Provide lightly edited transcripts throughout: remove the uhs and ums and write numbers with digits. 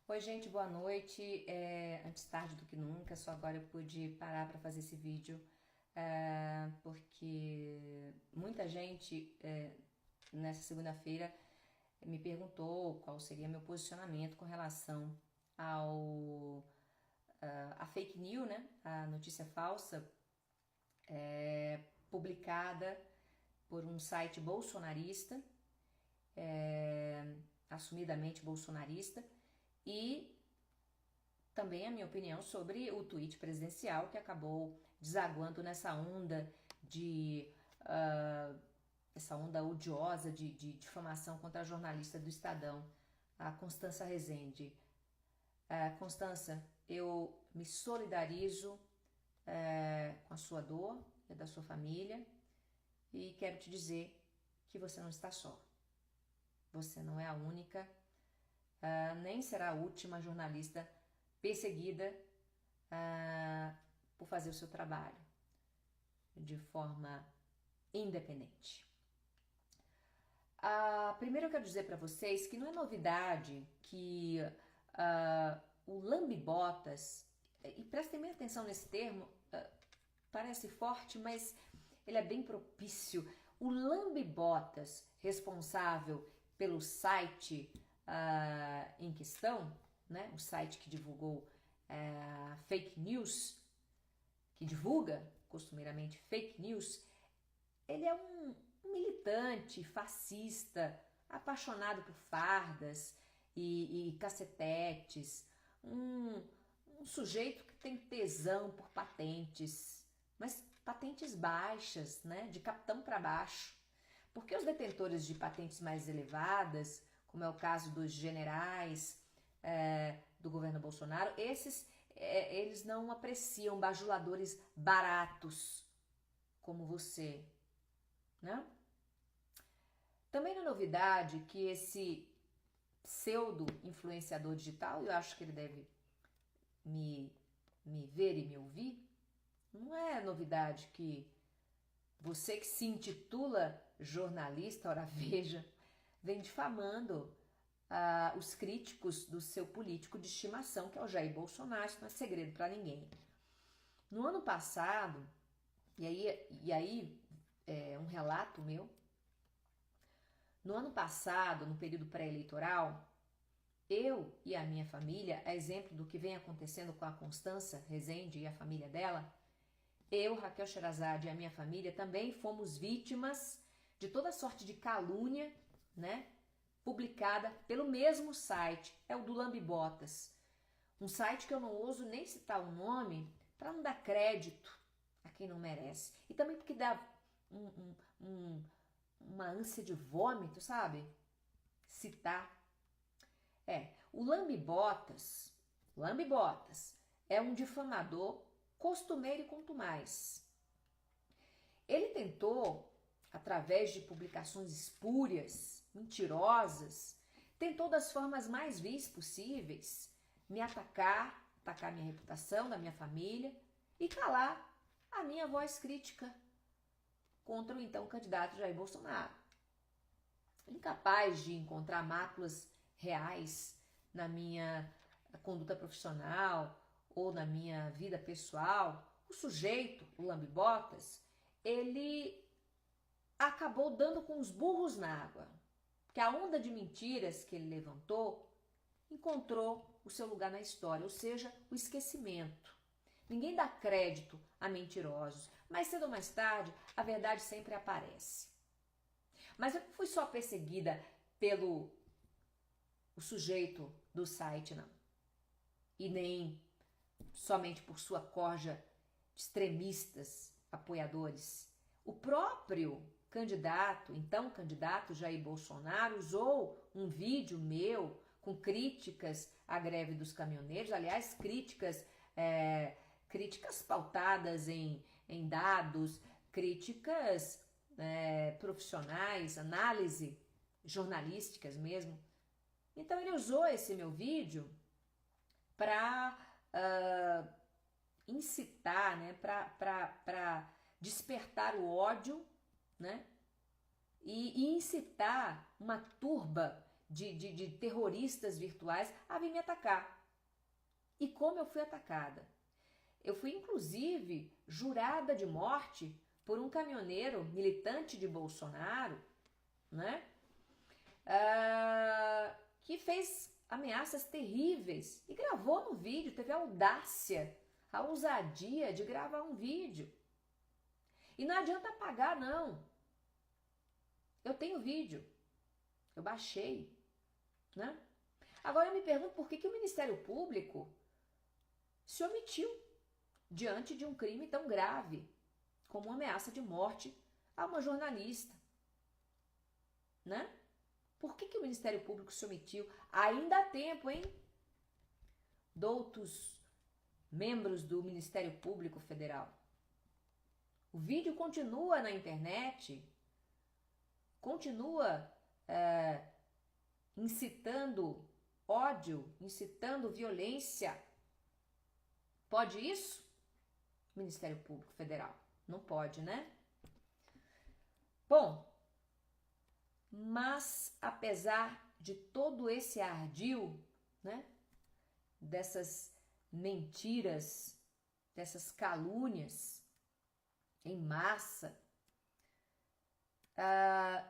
Oi, gente, boa noite. Antes tarde do que nunca, só agora eu pude parar para fazer esse vídeo, porque muita gente nessa segunda-feira me perguntou qual seria meu posicionamento com relação ao a fake news, né? A notícia falsa publicada por um site bolsonarista, assumidamente bolsonarista, e também a minha opinião sobre o tweet presidencial que acabou desaguando nessa onda de essa onda odiosa de difamação contra a jornalista do Estadão, a Constança Rezende. Constança, eu me solidarizo com a sua dor e da sua família e quero te dizer que você não está só. Você não é a única, nem será a última jornalista perseguida por fazer o seu trabalho de forma independente. Primeiro eu quero dizer para vocês que não é novidade que o lambe-botas, e prestem bem atenção nesse termo, parece forte, mas ele é bem propício. O lambe-botas responsável pelo site em questão, né, o site que divulgou fake news, que divulga costumeiramente fake news, ele é um militante fascista, apaixonado por fardas e cacetetes, um sujeito que tem tesão por patentes, mas patentes baixas, né, de capitão para baixo. Porque os detentores de patentes mais elevadas, como é o caso dos generais do governo Bolsonaro, eles não apreciam bajuladores baratos como você, né? Também não é novidade que esse pseudo-influenciador digital, eu acho que ele deve me ver e me ouvir, não é novidade que você que se intitula jornalista, ora veja, vem difamando os críticos do seu político de estimação, que é o Jair Bolsonaro, isso não é segredo para ninguém. No ano passado, e aí um relato meu, no ano passado, no período pré-eleitoral, eu e a minha família, a exemplo do que vem acontecendo com a Constança Rezende e a família dela, eu, Raquel Sherazade e a minha família também fomos vítimas de toda sorte de calúnia, né? Publicada pelo mesmo site, é o do Lambe-Botas. Um site que eu não ouso nem citar o nome para não dar crédito a quem não merece. E também porque dá uma ânsia de vômito, sabe? Citar. O Lambe-Botas é um difamador costumeiro e contumaz. Ele tentou, através de publicações espúrias, mentirosas, tentou das formas mais vis possíveis me atacar minha reputação, da minha família e calar a minha voz crítica contra o então candidato Jair Bolsonaro. Incapaz de encontrar máculas reais na minha conduta profissional ou na minha vida pessoal, o sujeito, o lambe-botas, ele acabou dando com os burros na água. Que a onda de mentiras que ele levantou encontrou o seu lugar na história, ou seja, o esquecimento. Ninguém dá crédito a mentirosos, mas cedo ou mais tarde a verdade sempre aparece. Mas eu não fui só perseguida pelo o sujeito do site, não. E nem somente por sua corja de extremistas apoiadores. O próprio então candidato Jair Bolsonaro, usou um vídeo meu com críticas à greve dos caminhoneiros, aliás, críticas pautadas em dados, críticas profissionais, análise jornalísticas mesmo. Então ele usou esse meu vídeo para incitar, né, para despertar o ódio, né, e incitar uma turba de terroristas virtuais a vir me atacar. E como eu fui atacada? Eu fui, inclusive, jurada de morte por um caminhoneiro militante de Bolsonaro, né? Que fez ameaças terríveis e gravou no vídeo, teve a audácia, a ousadia de gravar um vídeo. E não adianta apagar, não. Eu tenho vídeo, eu baixei, né? Agora eu me pergunto por que o Ministério Público se omitiu diante de um crime tão grave como uma ameaça de morte a uma jornalista, né? Por que o Ministério Público se omitiu? Ainda há tempo, hein? Doutos membros do Ministério Público Federal. O vídeo continua na internet, continua incitando ódio, incitando violência. Pode isso? Ministério Público Federal. Não pode, né? Bom, mas apesar de todo esse ardil, né, dessas mentiras, dessas calúnias em massa,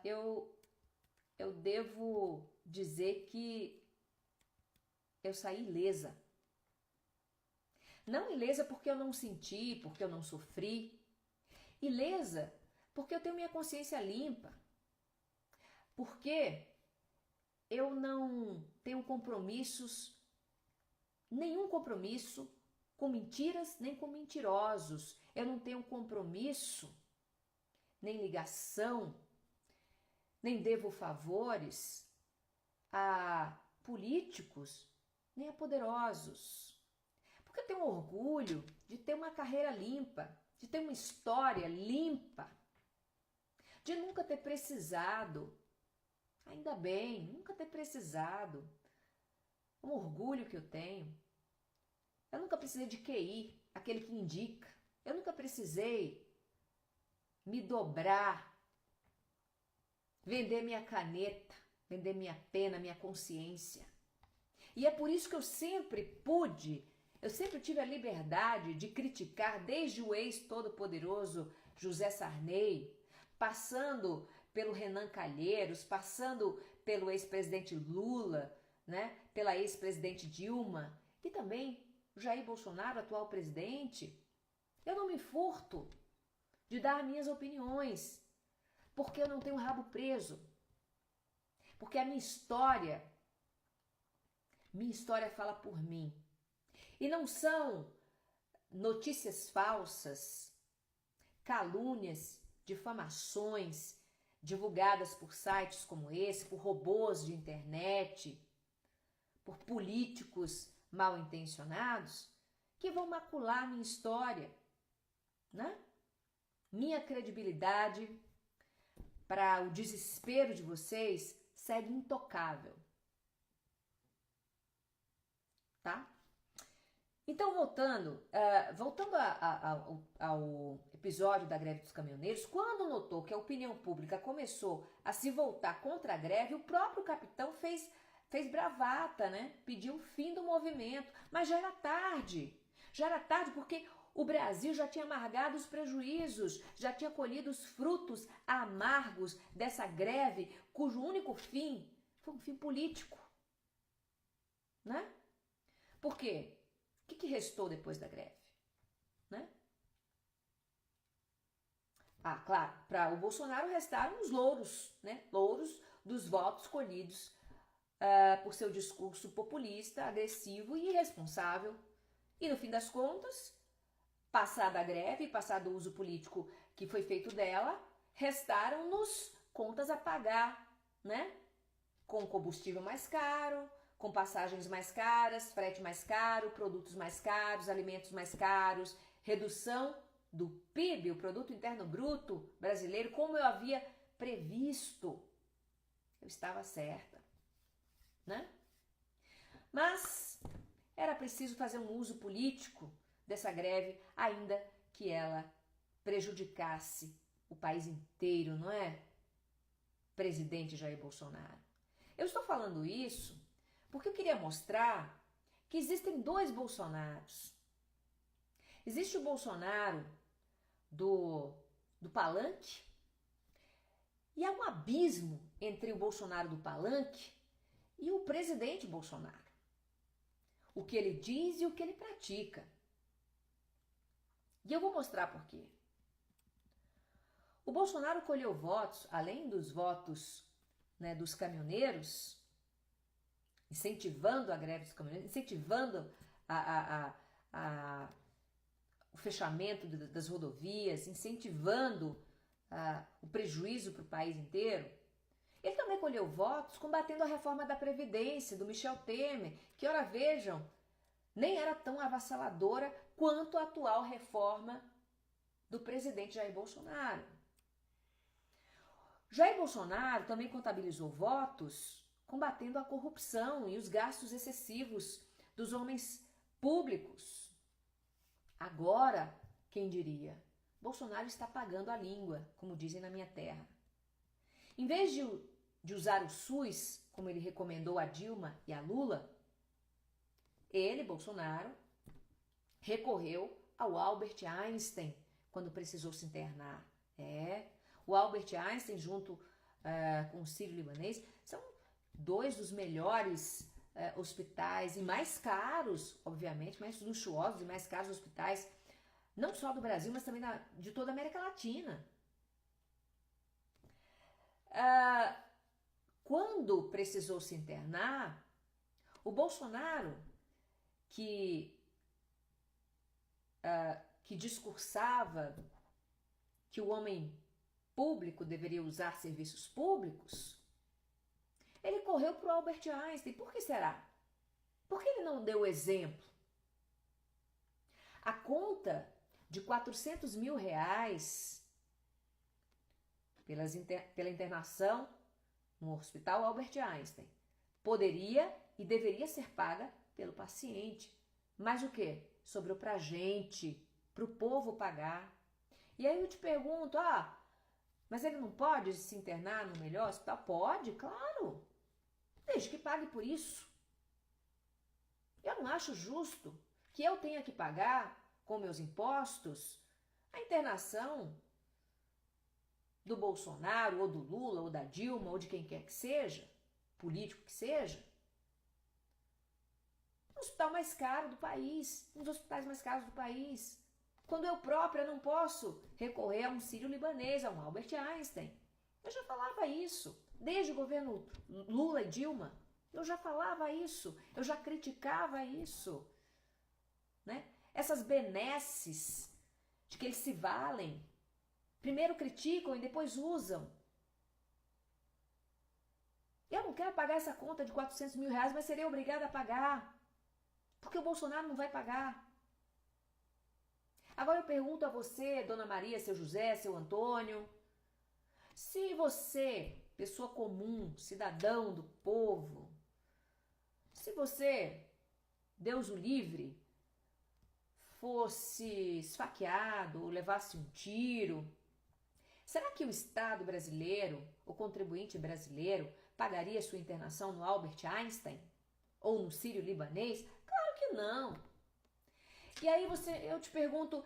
eu devo dizer que eu saí ilesa. Não ilesa porque eu não senti, porque eu não sofri. Ilesa porque eu tenho minha consciência limpa. Porque eu não tenho nenhum compromisso com mentiras nem com mentirosos. Eu não tenho compromisso, nem ligação, nem devo favores a políticos, nem a poderosos. Porque eu tenho orgulho de ter uma carreira limpa, de ter uma história limpa, de nunca ter precisado, ainda bem, nunca ter precisado. Um orgulho que eu tenho. Eu nunca precisei de QI, aquele que indica. Eu nunca precisei me dobrar, vender minha caneta, vender minha pena, minha consciência. E é por isso que eu sempre tive a liberdade de criticar desde o ex-todo-poderoso José Sarney, passando pelo Renan Calheiros, passando pelo ex-presidente Lula, né, pela ex-presidente Dilma e também Jair Bolsonaro, atual presidente. Eu não me furto de dar minhas opiniões, porque eu não tenho rabo preso. Porque a minha história fala por mim. E não são notícias falsas, calúnias, difamações divulgadas por sites como esse, por robôs de internet, por políticos mal intencionados, que vão macular minha história, né? Minha credibilidade, para o desespero de vocês, segue intocável. Tá? Então, voltando ao episódio da greve dos caminhoneiros, quando notou que a opinião pública começou a se voltar contra a greve, o próprio capitão fez bravata, né? Pediu o fim do movimento, mas já era tarde porque o Brasil já tinha amargado os prejuízos, já tinha colhido os frutos amargos dessa greve, cujo único fim foi um fim político, né? Por quê? O que restou depois da greve? Né? Ah, claro, para o Bolsonaro restaram os louros, né? Louros dos votos colhidos por seu discurso populista, agressivo e irresponsável. E no fim das contas, passada a greve, passado o uso político que foi feito dela, restaram-nos contas a pagar, né? Com combustível mais caro, com passagens mais caras, frete mais caro, produtos mais caros, alimentos mais caros, redução do PIB, o Produto Interno Bruto brasileiro, como eu havia previsto. Eu estava certa, né? Mas era preciso fazer um uso político dessa greve, ainda que ela prejudicasse o país inteiro, não é? Presidente Jair Bolsonaro. Eu estou falando isso porque eu queria mostrar que existem dois Bolsonaros. Existe o Bolsonaro do palanque e há um abismo entre o Bolsonaro do palanque e o presidente Bolsonaro. O que ele diz e o que ele pratica. E eu vou mostrar por quê. O Bolsonaro colheu votos, além dos votos, né, dos caminhoneiros, incentivando a greve dos caminhoneiros, incentivando o fechamento das rodovias, incentivando o prejuízo para o país inteiro. Ele também colheu votos combatendo a reforma da Previdência, do Michel Temer, que, ora vejam, nem era tão avassaladora quanto a atual reforma do presidente Jair Bolsonaro. Jair Bolsonaro também contabilizou votos combatendo a corrupção e os gastos excessivos dos homens públicos. Agora, quem diria? Bolsonaro está pagando a língua, como dizem na minha terra. Em vez de usar o SUS, como ele recomendou a Dilma e a Lula, ele, Bolsonaro, recorreu ao Albert Einstein quando precisou se internar. O Albert Einstein, junto com o Sírio-Libanês, são dois dos melhores hospitais e mais caros, obviamente, mais luxuosos e mais caros hospitais, não só do Brasil, mas também de toda a América Latina. Quando precisou se internar, o Bolsonaro, que discursava que o homem público deveria usar serviços públicos, ele correu para o Albert Einstein. Por que será? Por que ele não deu o exemplo? A conta de R$400 mil pela internação no Hospital Albert Einstein poderia e deveria ser paga pelo paciente. Mas o quê? Sobrou pra gente, pro povo pagar. E aí eu te pergunto, mas ele não pode se internar no melhor hospital? Pode, claro. Desde que pague por isso. Eu não acho justo que eu tenha que pagar com meus impostos a internação do Bolsonaro, ou do Lula, ou da Dilma, ou de quem quer que seja, político que seja, no hospital mais caro do país, um dos hospitais mais caros do país, quando eu própria não posso recorrer a um Sírio-Libanês, a um Albert Einstein. Eu já falava isso, desde o governo Lula e Dilma, eu já falava isso, eu já criticava isso, né? Essas benesses de que eles se valem, primeiro criticam e depois usam. Eu não quero pagar essa conta de R$400 mil, mas serei obrigada a pagar. Porque o Bolsonaro não vai pagar. Agora eu pergunto a você, Dona Maria, seu José, seu Antônio, se você, pessoa comum, cidadão do povo, se você, Deus o livre, fosse esfaqueado ou levasse um tiro, será que o Estado brasileiro, o contribuinte brasileiro, pagaria sua internação no Albert Einstein? Ou no Sírio-Libanês? Claro que não. E aí eu te pergunto,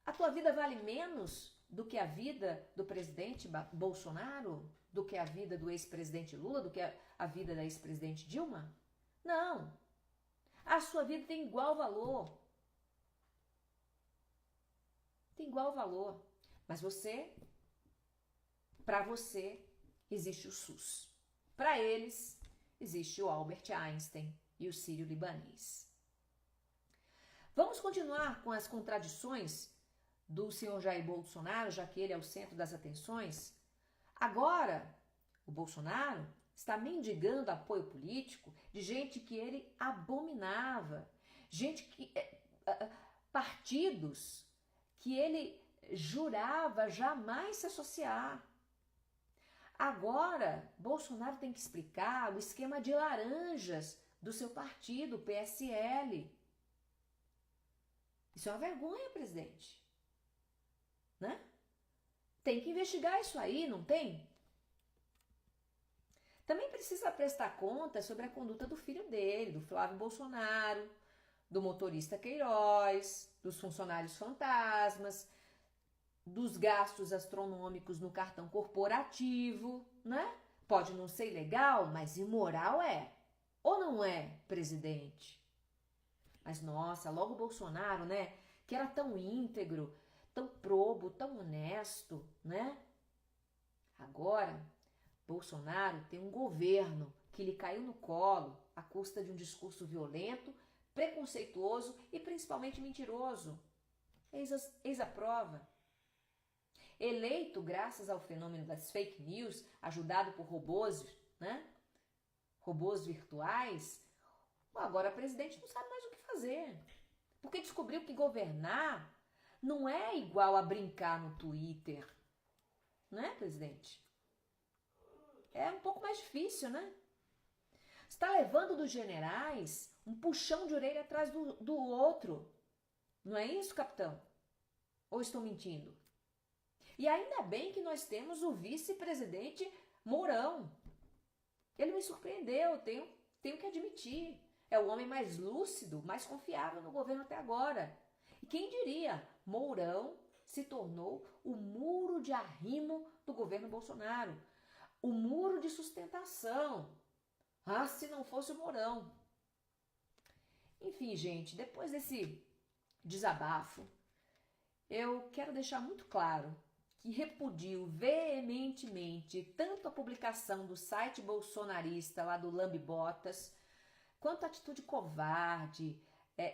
a tua vida vale menos do que a vida do presidente Bolsonaro? Do que a vida do ex-presidente Lula? Do que a vida da ex-presidente Dilma? Não. A sua vida tem igual valor. Tem igual valor. Mas para você, existe o SUS. Para eles, existe o Albert Einstein e o Sírio-Libanês. Vamos continuar com as contradições do senhor Jair Bolsonaro, já que ele é o centro das atenções. Agora, o Bolsonaro está mendigando apoio político de gente que ele abominava, partidos que ele jurava jamais se associar. Agora, Bolsonaro tem que explicar o esquema de laranjas do seu partido, o PSL. Isso é uma vergonha, presidente. Né? Tem que investigar isso aí, não tem? Também precisa prestar conta sobre a conduta do filho dele, do Flávio Bolsonaro, do motorista Queiroz, dos funcionários fantasmas, dos gastos astronômicos no cartão corporativo, né? Pode não ser legal, mas imoral é. Ou não é, presidente? Mas nossa, logo o Bolsonaro, né? Que era tão íntegro, tão probo, tão honesto, né? Agora, Bolsonaro tem um governo que lhe caiu no colo à custa de um discurso violento, preconceituoso e principalmente mentiroso. Eis a prova. Eleito graças ao fenômeno das fake news, ajudado por robôs, né? Robôs virtuais, agora o presidente não sabe mais o que fazer. Porque descobriu que governar não é igual a brincar no Twitter. Não é, presidente? É um pouco mais difícil, né? Está levando dos generais um puxão de orelha atrás do outro. Não é isso, capitão? Ou estou mentindo? E ainda bem que nós temos o vice-presidente Mourão. Ele me surpreendeu, tenho que admitir. É o homem mais lúcido, mais confiável no governo até agora. E quem diria, Mourão se tornou o muro de arrimo do governo Bolsonaro. O muro de sustentação. Ah, se não fosse o Mourão. Enfim, gente, depois desse desabafo, eu quero deixar muito claro que repudio veementemente tanto a publicação do site bolsonarista lá do Lambibotas, quanto a atitude covarde,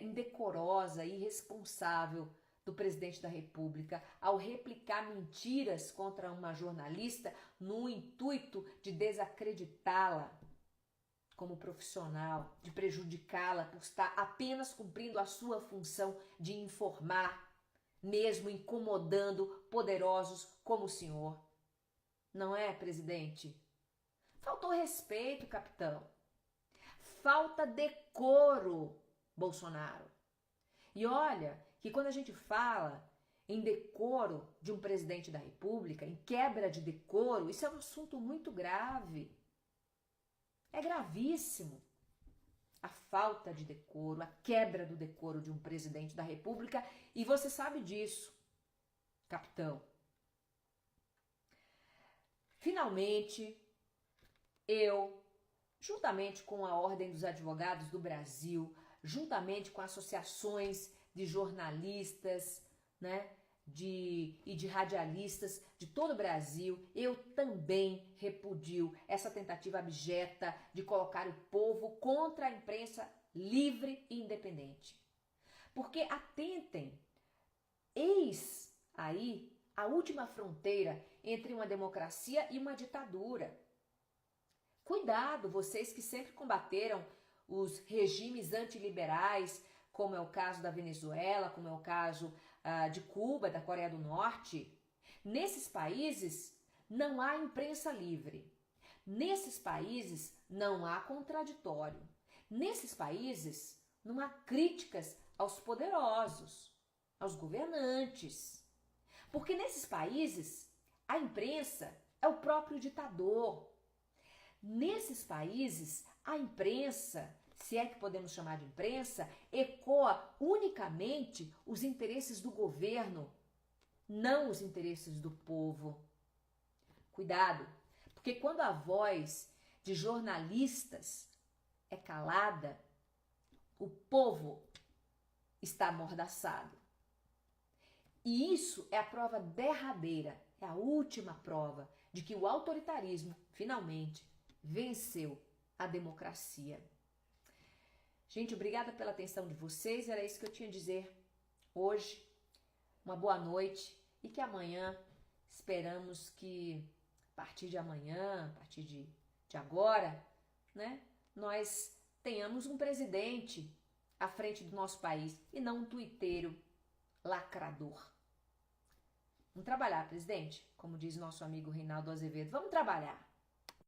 indecorosa e irresponsável do presidente da República ao replicar mentiras contra uma jornalista no intuito de desacreditá-la como profissional, de prejudicá-la por estar apenas cumprindo a sua função de informar, mesmo incomodando poderosos como o senhor. Não é, presidente? Faltou respeito, capitão. Falta decoro, Bolsonaro. E olha que quando a gente fala em decoro de um presidente da República, em quebra de decoro, isso é um assunto muito grave. É gravíssimo. A falta de decoro, a quebra do decoro de um presidente da República, e você sabe disso, capitão. Finalmente, eu, juntamente com a Ordem dos Advogados do Brasil, juntamente com associações de jornalistas, né, e de radialistas de todo o Brasil, eu também repudio essa tentativa abjeta de colocar o povo contra a imprensa livre e independente. Porque atentem, eis aí a última fronteira entre uma democracia e uma ditadura. Cuidado, vocês que sempre combateram os regimes antiliberais, como é o caso da Venezuela, como é o caso de Cuba, da Coreia do Norte. Nesses países não há imprensa livre. Nesses países não há contraditório. Nesses países não há críticas aos poderosos, aos governantes. Porque nesses países a imprensa é o próprio ditador. Nesses países a imprensa, se é que podemos chamar de imprensa, ecoa unicamente os interesses do governo, não os interesses do povo. Cuidado, porque quando a voz de jornalistas é calada, o povo está amordaçado. E isso é a prova derradeira, é a última prova de que o autoritarismo, finalmente, venceu a democracia. Gente, obrigada pela atenção de vocês, era isso que eu tinha a dizer hoje. Uma boa noite e que amanhã, esperamos que a partir de amanhã, a partir de agora, né, nós tenhamos um presidente à frente do nosso país e não um tuiteiro lacrador. Vamos trabalhar, presidente, como diz nosso amigo Reinaldo Azevedo, vamos trabalhar.